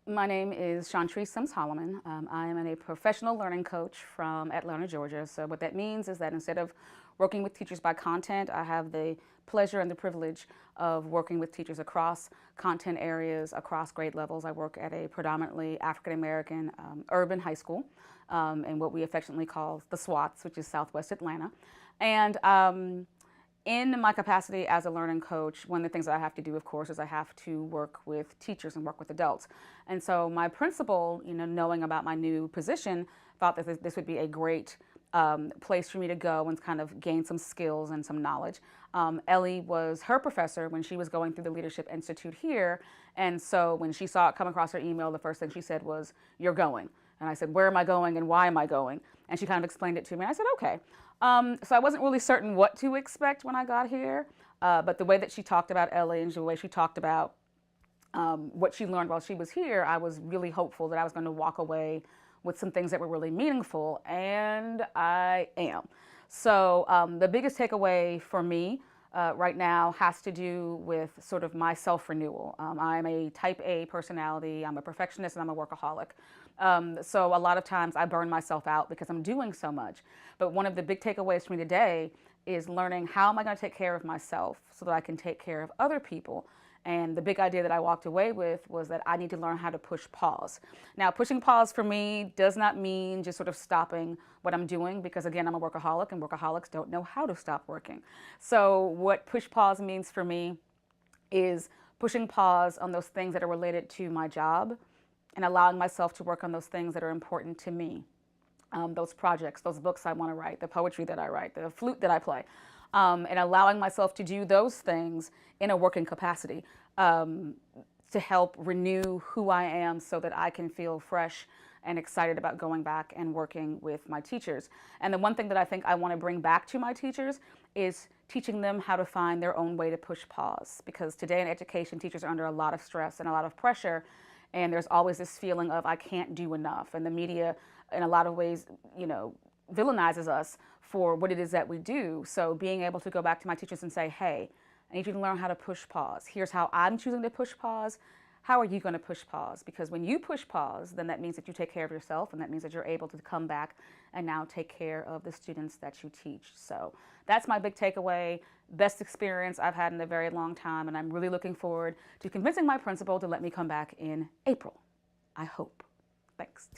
My name is Chantrice Sims-Holloman. I am a professional learning coach from Atlanta, Georgia. So what that means is that instead of working with teachers by content, I have the pleasure and the privilege of working with teachers across content areas, across grade levels. I work at a predominantly African-American urban high school in what we affectionately call the SWATs, which is Southwest Atlanta. And in my capacity as a learning coach, one of the things that I have to do, of course, is I have to work with teachers and work with adults. And so my principal, knowing about my new position, thought that this would be a great place for me to go and kind of gain some skills and some knowledge. Ellie was her professor when she was going through the Leadership Institute here. And so when she saw it come across her email, the first thing she said was, "You're going." And I said, "Where am I going and why am I going?" And she kind of explained it to me. I said, "Okay." So I wasn't really certain what to expect when I got here, but the way that she talked about Ellie and the way she talked about what she learned while she was here, I was really hopeful that I was going to walk away with some things that were really meaningful, and I am. So the biggest takeaway for me right now has to do with sort of my self-renewal. I'm a type A personality, I'm a perfectionist, and I'm a workaholic. So a lot of times I burn myself out because I'm doing so much. But one of the big takeaways for me today is learning how am I going to take care of myself so that I can take care of other people. And the big idea that I walked away with was that I need to learn how to push pause. Now, pushing pause for me does not mean just sort of stopping what I'm doing, because again, I'm a workaholic and workaholics don't know how to stop working. So what push pause means for me is pushing pause on those things that are related to my job and allowing myself to work on those things that are important to me. Those projects, those books I want to write, the poetry that I write, the flute that I play, and allowing myself to do those things in a working capacity to help renew who I am so that I can feel fresh and excited about going back and working with my teachers. And the one thing that I think I want to bring back to my teachers is teaching them how to find their own way to push pause. Because today in education, teachers are under a lot of stress and a lot of pressure, and there's always this feeling of I can't do enough. And the media, in a lot of ways, villainizes us for what it is that we do. So being able to go back to my teachers and say, hey, I need you to learn how to push pause. Here's how I'm choosing to push pause. How are you going to push pause? Because when you push pause, then that means that you take care of yourself, and that means that you're able to come back and now take care of the students that you teach. So that's my big takeaway. Best experience I've had in a very long time, and I'm really looking forward to convincing my principal to let me come back in April. I hope. Thanks.